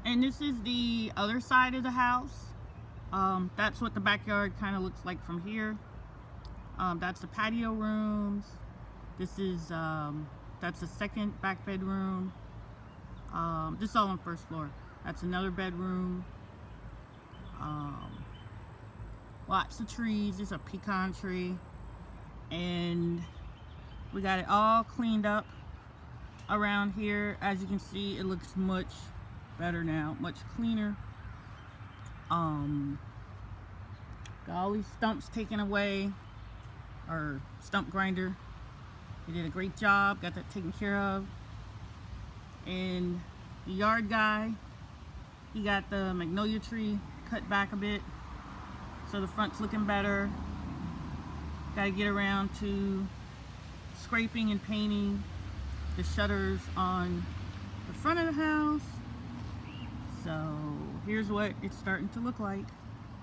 And this is the other side of the house. That's what the backyard kind of looks like from here. That's the patio rooms. This is that's the second back bedroom. This is all on first floor. That's another bedroom. Lots of trees. There's a pecan tree, and we got it all cleaned up around here. As you can see, it looks much better now, much cleaner. Got all these stumps taken away, or stump grinder. They did a great job, got that taken care of. And the yard guy, he got the magnolia tree cut back a bit, so the front's looking better. Got to get around to scraping and painting the shutters on the front of the house. So here's what it's starting to look like.